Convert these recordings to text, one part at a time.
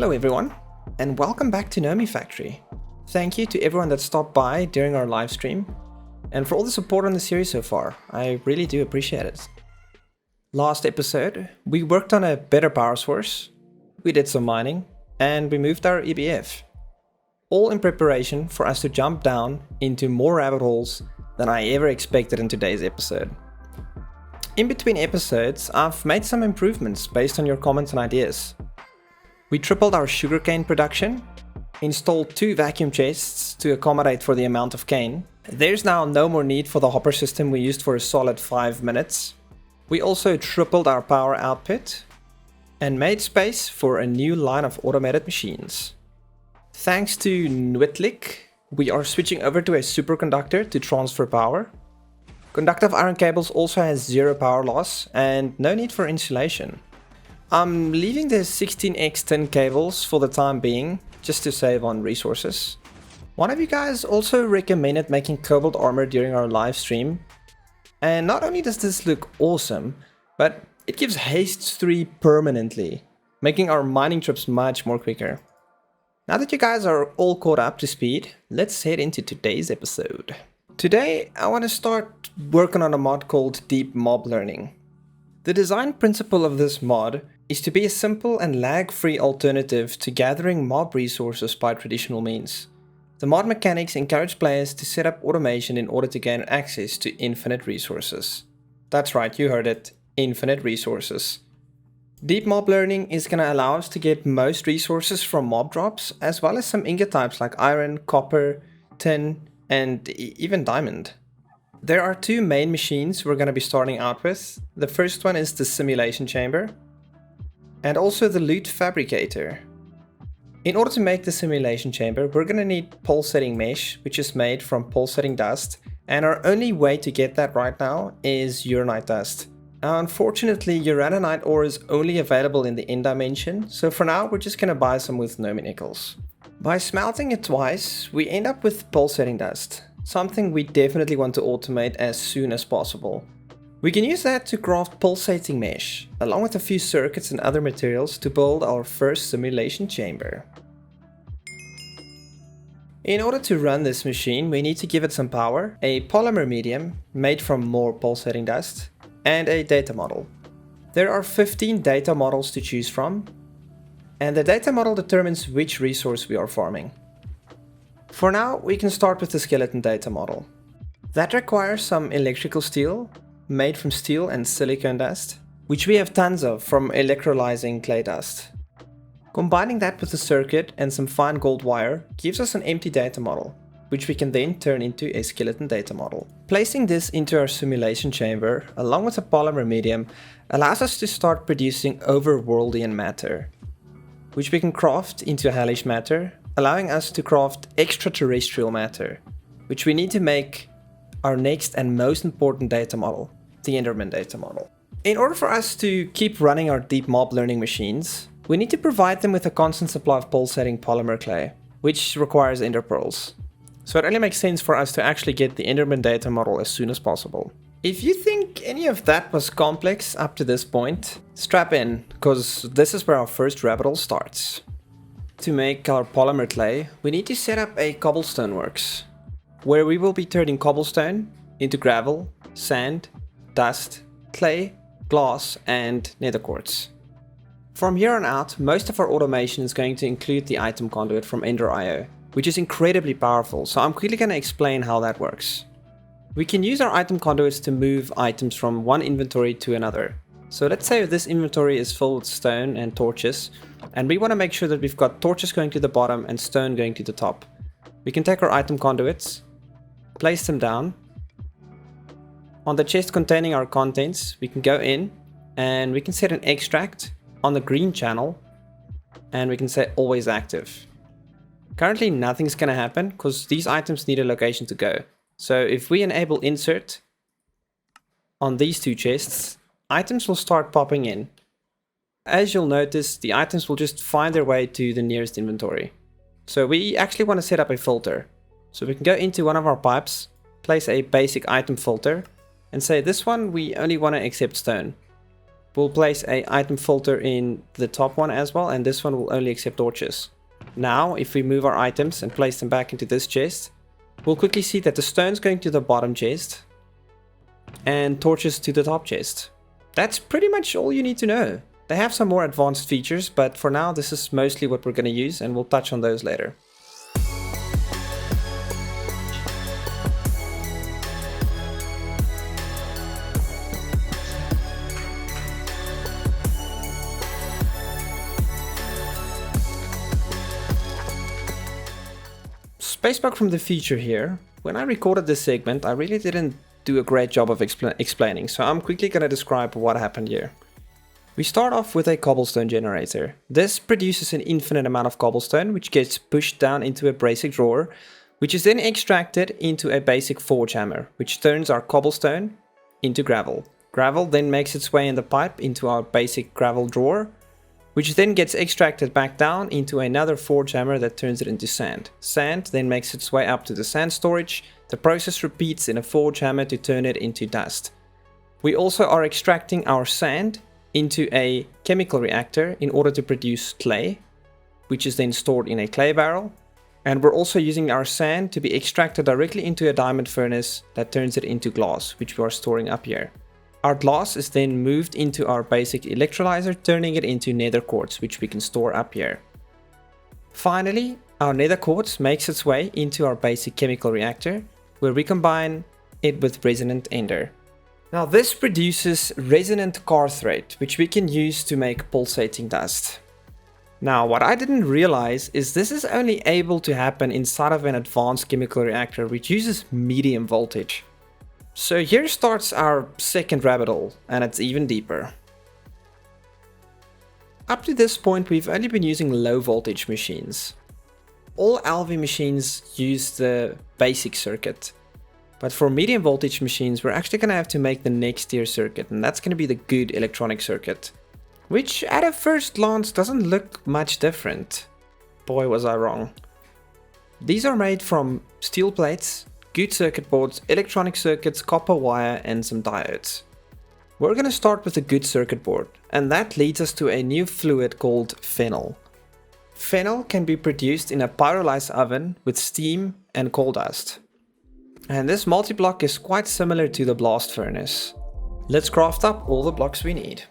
Hello everyone, and welcome back to Nomifactory. Thank you to everyone that stopped by during our live stream, and for all the support on the series so far. I really do appreciate it. Last episode, we worked on a better power source, we did some mining, and we moved our EBF. All in preparation for us to jump down into more rabbit holes than I ever expected in today's episode. In between episodes, I've made some improvements based on your comments and ideas. We tripled our sugarcane production, installed 2 vacuum chests to accommodate for the amount of cane. There's now no more need for the hopper system we used for a solid 5 minutes. We also tripled our power output and made space for a new line of automated machines. Thanks to Nwitlik, we are switching over to a superconductor to transfer power. Conductive iron cables also has 0 power loss and no need for insulation. I'm leaving the 16x tin cables for the time being, just to save on resources. One of you guys also recommended making cobalt armor during our live stream. And not only does this look awesome, but it gives haste 3 permanently, making our mining trips much more quicker. Now that you guys are all caught up to speed, let's head into today's episode. Today, I want to start working on a mod called Deep Mob Learning. The design principle of this mod is to be a simple and lag-free alternative to gathering mob resources by traditional means. The mod mechanics encourage players to set up automation in order to gain access to infinite resources. That's right, you heard it, infinite resources. Deep Mob Learning is going to allow us to get most resources from mob drops, as well as some ingot types like iron, copper, tin, and even diamond. There are 2 main machines we're going to be starting out with. The first one is the simulation chamber, and also the loot fabricator. In order to make the simulation chamber, we're going to need pulsating mesh, which is made from pulsating dust, and our only way to get that right now is uranite dust. Unfortunately, uraninite ore is only available in the end dimension, so for now we're just going to buy some with Nominickels. By smelting it twice, we end up with pulsating dust, something we definitely want to automate as soon as possible. We can use that to craft pulsating mesh, along with a few circuits and other materials to build our first simulation chamber. In order to run this machine, we need to give it some power, a polymer medium made from more pulsating dust, and a data model. There are 15 data models to choose from, and the data model determines which resource we are farming. For now, we can start with the skeleton data model. That requires some electrical steel, made from steel and silicone dust, which we have tons of from electrolyzing clay dust. Combining that with a circuit and some fine gold wire gives us an empty data model, which we can then turn into a skeleton data model. Placing this into our simulation chamber, along with a polymer medium, allows us to start producing overworldian matter, which we can craft into hellish matter, allowing us to craft extraterrestrial matter, which we need to make our next and most important data model, the Enderman data model. In order for us to keep running our deep mob learning machines, we need to provide them with a constant supply of pulsating polymer clay, which requires ender pearls. So it only makes sense for us to actually get the Enderman data model as soon as possible. If you think any of that was complex up to this point, strap in, because this is where our first rabbit hole starts. To make our polymer clay, we need to set up a cobblestone works, where we will be turning cobblestone into gravel, sand, dust, clay, glass, and nether quartz. From here on out, most of our automation is going to include the item conduit from Ender.io, which is incredibly powerful, so I'm quickly going to explain how that works. We can use our item conduits to move items from one inventory to another. So let's say this inventory is filled with stone and torches, and we want to make sure that we've got torches going to the bottom and stone going to the top. We can take our item conduits, place them down. On the chest containing our contents, we can go in and we can set an extract on the green channel, and we can say always active. Currently nothing's going to happen because these items need a location to go. So if we enable insert on these 2 chests, items will start popping in. As you'll notice, the items will just find their way to the nearest inventory. So we actually want to set up a filter. So we can go into one of our pipes, place a basic item filter, and say this one we only want to accept stone. We'll place a item filter in the top one as well, and this one will only accept torches. Now, if we move our items and place them back into this chest, we'll quickly see that the stone's going to the bottom chest and torches to the top chest. That's pretty much all you need to know. They have some more advanced features, but for now this is mostly what we're going to use, and we'll touch on those later. Spacebug from the future here. When I recorded this segment, I really didn't do a great job of explaining, so I'm quickly going to describe what happened here. We start off with a cobblestone generator. This produces an infinite amount of cobblestone, which gets pushed down into a basic drawer, which is then extracted into a basic forge hammer, which turns our cobblestone into gravel. Gravel then makes its way in the pipe into our basic gravel drawer, which then gets extracted back down into another forge hammer that turns it into sand. Sand then makes its way up to the sand storage. The process repeats in a forge hammer to turn it into dust. We also are extracting our sand into a chemical reactor in order to produce clay, which is then stored in a clay barrel. And we're also using our sand to be extracted directly into a diamond furnace that turns it into glass, which we are storing up here. Our glass is then moved into our basic electrolyzer, turning it into nether quartz, which we can store up here. Finally, our nether quartz makes its way into our basic chemical reactor, where we combine it with resonant ender. Now this produces resonant car thread, which we can use to make pulsating dust. Now what I didn't realize is this is only able to happen inside of an advanced chemical reactor which uses medium voltage. So here starts our second rabbit hole, and it's even deeper. Up to this point we've only been using low voltage machines. All LV machines use the basic circuit. But for medium voltage machines we're actually going to have to make the next tier circuit, and that's going to be the good electronic circuit. Which at a first glance doesn't look much different. Boy was I wrong. These are made from steel plates, good circuit boards, electronic circuits, copper wire and some diodes. We're going to start with a good circuit board, and that leads us to a new fluid called phenol. Phenol can be produced in a Pyralize oven with steam and coal dust. And this multi-block is quite similar to the blast furnace. Let's craft up all the blocks we need.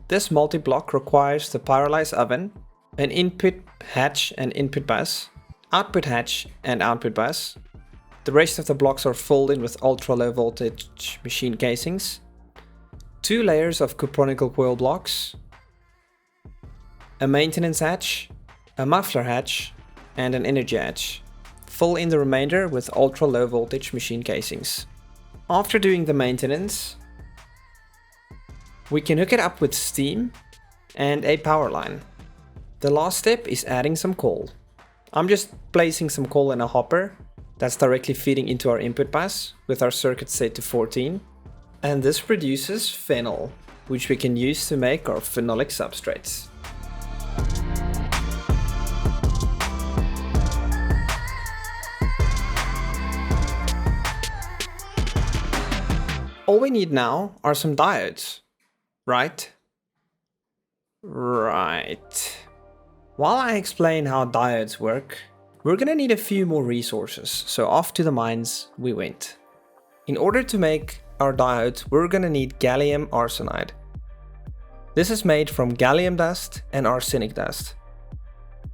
This multi-block requires the Pyralize oven, an input hatch and input bus, output hatch and output bus. The rest of the blocks are filled in with ultra low voltage machine casings, 2 layers of cupronical coil blocks, a maintenance hatch, a muffler hatch and an energy hatch. Fill in the remainder with ultra low voltage machine casings. After doing the maintenance, we can hook it up with steam and a power line. The last step is adding some coal. I'm just placing some coal in a hopper that's directly feeding into our input bus with our circuit set to 14. And this produces phenol, which we can use to make our phenolic substrates. All we need now are some diodes. Right? Right. While I explain how diodes work, we're gonna need a few more resources, so off to the mines we went. In order to make our diodes, we're gonna need Galium Arsenide. This is made from gallium dust and arsenic dust.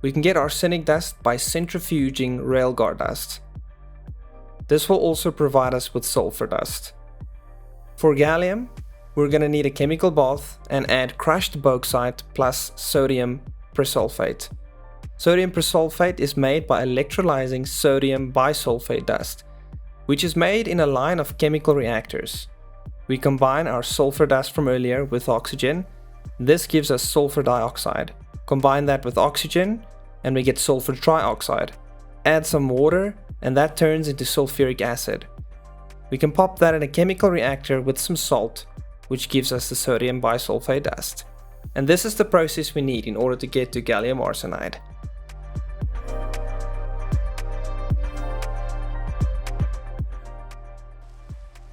We can get arsenic dust by centrifuging railguard dust. This will also provide us with sulfur dust. For gallium, we're going to need a chemical bath and add crushed bauxite plus sodium persulfate. Sodium persulfate is made by electrolyzing sodium bisulfate dust, which is made in a line of chemical reactors. We combine our sulfur dust from earlier with oxygen. This gives us sulfur dioxide. Combine that with oxygen and we get sulfur trioxide. Add some water and that turns into sulfuric acid. We can pop that in a chemical reactor with some salt, which gives us the sodium bisulfate dust. And this is the process we need in order to get to gallium arsenide.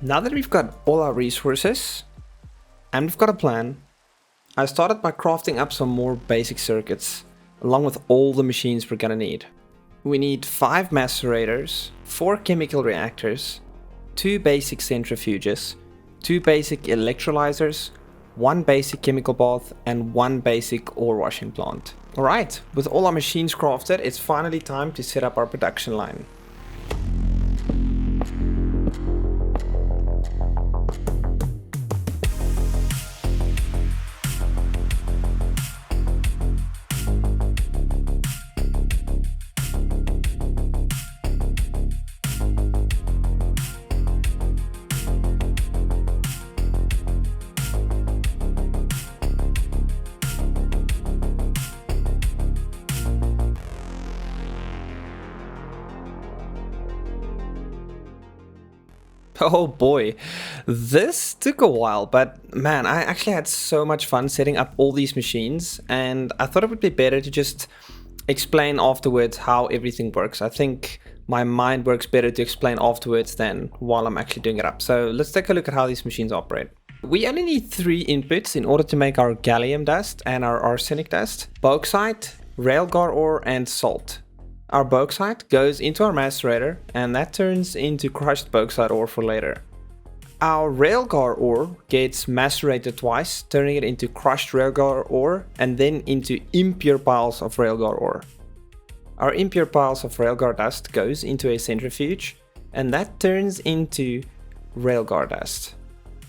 Now that we've got all our resources and we've got a plan, I started by crafting up some more basic circuits along with all the machines we're gonna need. We need 5 macerators, 4 chemical reactors, 2 basic centrifuges, 2 basic electrolyzers, 1 basic chemical bath and 1 basic ore washing plant. Alright, with all our machines crafted, it's finally time to set up our production line. Oh boy, this took a while, but man, I actually had so much fun setting up all these machines, and I thought it would be better to just explain afterwards how everything works. I think my mind works better to explain afterwards than while I'm actually doing it up. So let's take a look at how these machines operate. We only need 3 inputs in order to make our gallium dust and our arsenic dust: bauxite, railgar ore, and salt. Our bauxite goes into our macerator and that turns into crushed bauxite ore for later. Our railgar ore gets macerated twice, turning it into crushed railgar ore and then into impure piles of railgar ore. Our impure piles of railgar dust goes into a centrifuge and that turns into railgar dust.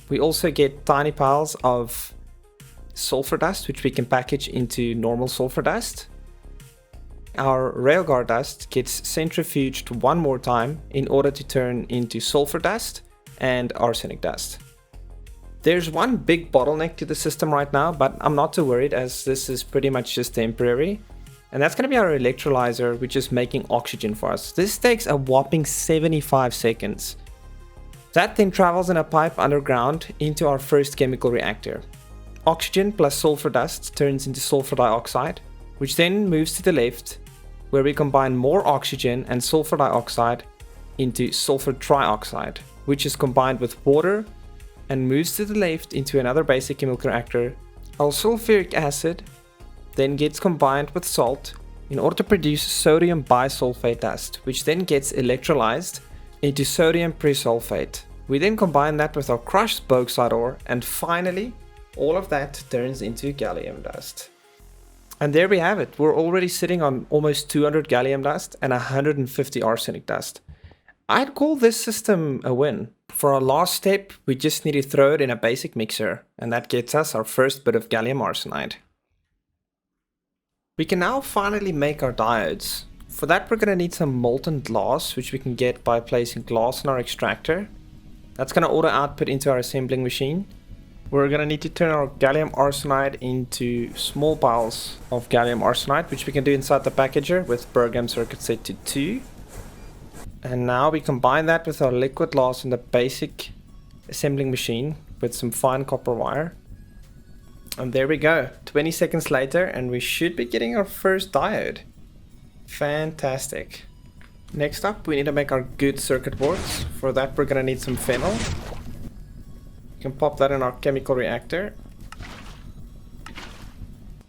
We also get tiny piles of sulfur dust which we can package into normal sulfur dust. Our railgar dust gets centrifuged 1 more time in order to turn into sulfur dust and arsenic dust. There's one big bottleneck to the system right now, but I'm not too worried as this is pretty much just temporary. And that's going to be our electrolyzer, which is making oxygen for us. This takes a whopping 75 seconds. That then travels in a pipe underground into our first chemical reactor. Oxygen plus sulfur dust turns into sulfur dioxide, which then moves to the left, where we combine more oxygen and sulfur dioxide into sulfur trioxide, which is combined with water and moves to the left into another basic chemical reactor. Our sulfuric acid then gets combined with salt in order to produce sodium bisulfate dust, which then gets electrolyzed into sodium presulfate. We then combine that with our crushed bauxite ore, and finally all of that turns into gallium dust. And there we have it. We're already sitting on almost 200 gallium dust and 150 arsenic dust. I'd call this system a win. For our last step, we just need to throw it in a basic mixer, and that gets us our first bit of gallium arsenide. We can now finally make our diodes. For that, we're going to need some molten glass, which we can get by placing glass in our extractor. That's going to auto output into our assembling machine. We're going to need to turn our gallium arsenide into small piles of gallium arsenide, which we can do inside the packager with program circuit set to 2. And now we combine that with our liquid glass in the basic assembling machine with some fine copper wire. And there we go, 20 seconds later, and we should be getting our first diode. Fantastic. Next up, we need to make our good circuit boards. For that, we're going to need some phenol. We can pop that in our chemical reactor.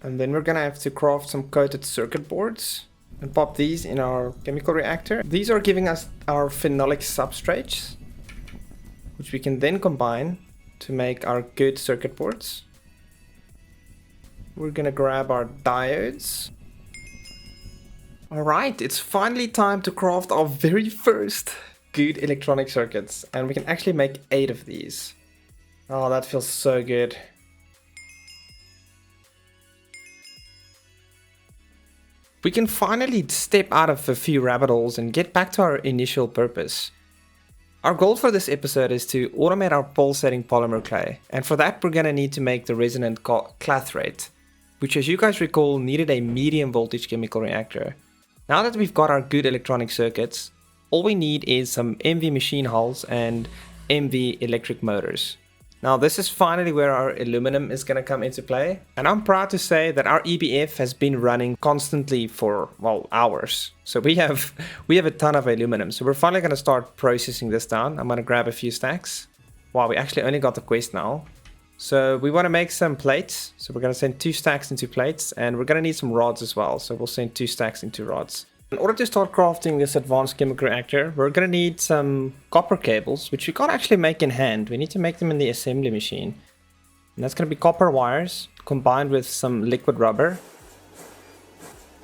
And then we're going to have to craft some coated circuit boards and pop these in our chemical reactor. These are giving us our phenolic substrates, which we can then combine to make our good circuit boards. We're going to grab our diodes. Alright, it's finally time to craft our very first good electronic circuits. And we can actually make 8 of these. Oh, that feels so good. We can finally step out of a few rabbit holes and get back to our initial purpose. Our goal for this episode is to automate our pulsating polymer clay, and for that we're going to need to make the resonant clathrate, which as you guys recall needed a medium voltage chemical reactor. Now that we've got our good electronic circuits, all we need is some MV machine hulls and MV electric motors. Now this is finally where our aluminum is going to come into play, and I'm proud to say that our EBF has been running constantly for, well, hours. So we have a ton of aluminum, so we're finally going to start processing this down. I'm going to grab a few stacks. Wow, we actually only got the quest now. So we want to make some plates, so we're going to send 2 stacks into plates, and we're going to need some rods as well, so we'll send 2 stacks into rods. In order to start crafting this advanced chemical reactor, we're going to need some copper cables, which we can't actually make in hand. We need to make them in the assembly machine. And that's going to be copper wires combined with some liquid rubber.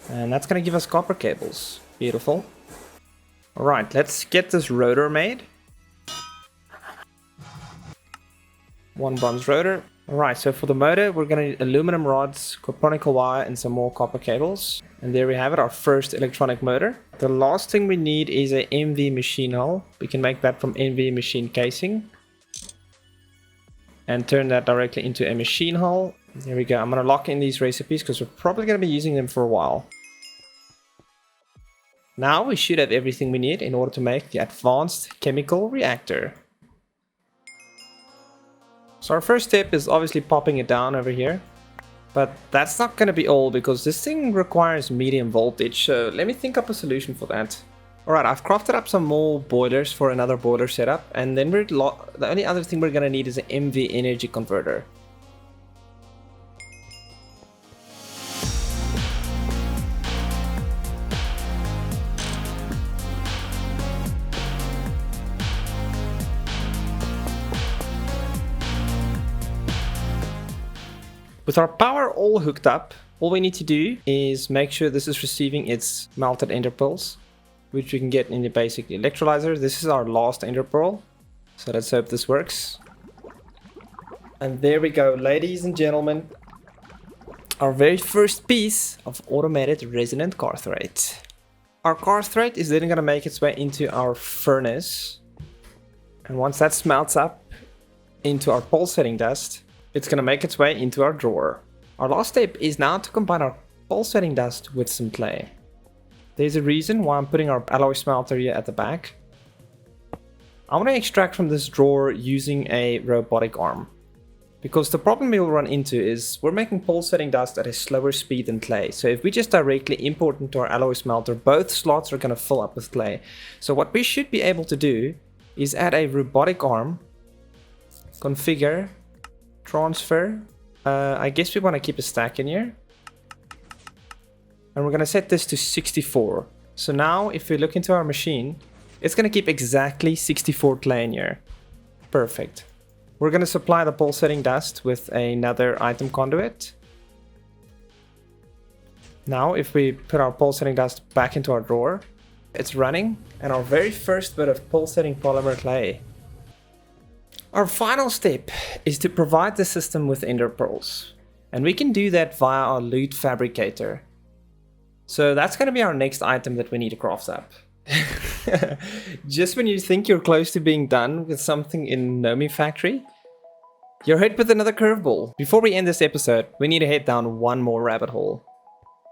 And that's going to give us copper cables. Beautiful. Alright, let's get this rotor made. 1 bronze rotor. Alright, so for the motor, we're going to need aluminum rods, copper wire, and some more copper cables. And there we have it, our first electronic motor. The last thing we need is a MV machine hull. We can make that from MV machine casing. And turn that directly into a machine hull. There we go. I'm going to lock in these recipes because we're probably going to be using them for a while. Now we should have everything we need in order to make the advanced chemical reactor. So our first step is obviously popping it down over here, but that's not going to be all because this thing requires medium voltage, so let me think up a solution for that. Alright, I've crafted up some more boilers for another boiler setup, and then the only other thing we're going to need is an MV energy converter. With our power all hooked up, all we need to do is make sure this is receiving its melted ender pearls, which we can get in the basic electrolyzer. This is our last ender pearl, so let's hope this works. And there we go, ladies and gentlemen, our very first piece of automated resonant clathrate. Our clathrate is then going to make its way into our furnace, and once that smelts up into our pulsating dust, it's going to make its way into our drawer. Our last step is now to combine our pulsating dust with some clay. There's a reason why I'm putting our alloy smelter here at the back. I want to extract from this drawer using a robotic arm. Because the problem we'll run into is we're making pulsating dust at a slower speed than clay. So if we just directly import into our alloy smelter, both slots are going to fill up with clay. So what we should be able to do is add a robotic arm, configure, transfer. I guess we want to keep a stack in here. And we're going to set this to 64. So now if we look into our machine, it's going to keep exactly 64 clay in here. Perfect. We're going to supply the pulsating dust with another item conduit. Now if we put our pulsating dust back into our drawer, it's running, and our very first bit of pulsating polymer clay. Our final step is to provide the system with ender pearls, and we can do that via our loot fabricator. So that's going to be our next item that we need to craft up. Just when you think you're close to being done with something in Nomifactory, you're hit with another curveball. Before we end this episode, we need to head down one more rabbit hole.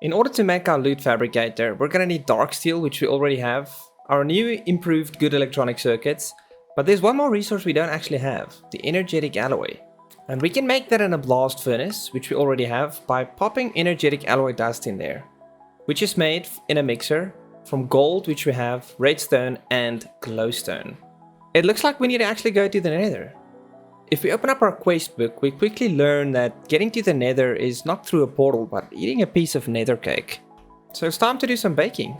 In order to make our loot fabricator, we're going to need dark steel, which we already have, our new improved good electronic circuits, but there's one more resource we don't actually have, the energetic alloy. And we can make that in a blast furnace, which we already have, by popping energetic alloy dust in there, which is made in a mixer from gold, which we have, redstone, and glowstone. It looks like we need to actually go to the Nether. If we open up our quest book, we quickly learn that getting to the Nether is not through a portal, but eating a piece of Nether cake. So it's time to do some baking.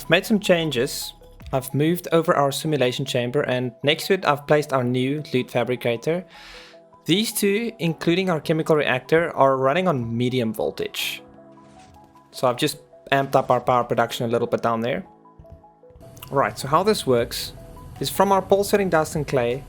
I've made some changes. I've moved over our simulation chamber, and next to it I've placed our new loot fabricator. These two, including our chemical reactor, are running on medium voltage. So I've just amped up our power production a little bit down there. Right, so how this works is from our pulsating dust and clay,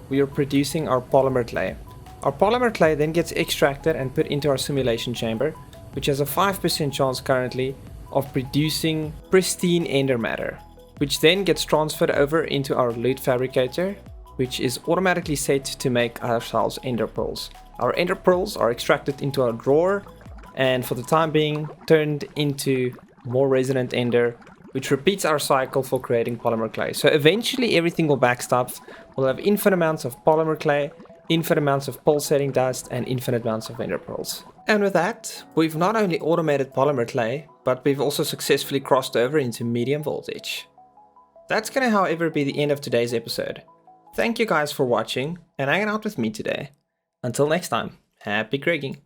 we are producing our polymer clay. Our polymer clay then gets extracted and put into our simulation chamber, which has a 5% chance currently of producing pristine ender matter, which then gets transferred over into our loot fabricator, which is automatically set to make ourselves ender pearls. Our ender pearls are extracted into our drawer and for the time being turned into more resonant ender, which repeats our cycle for creating polymer clay. So eventually everything will backstop. We'll have infinite amounts of polymer clay, infinite amounts of pulsating dust, and infinite amounts of ender pearls. And with that, we've not only automated polymer clay, but we've also successfully crossed over into medium voltage. That's gonna, however, be the end of today's episode. Thank you guys for watching and hanging out with me today. Until next time, happy Gregging.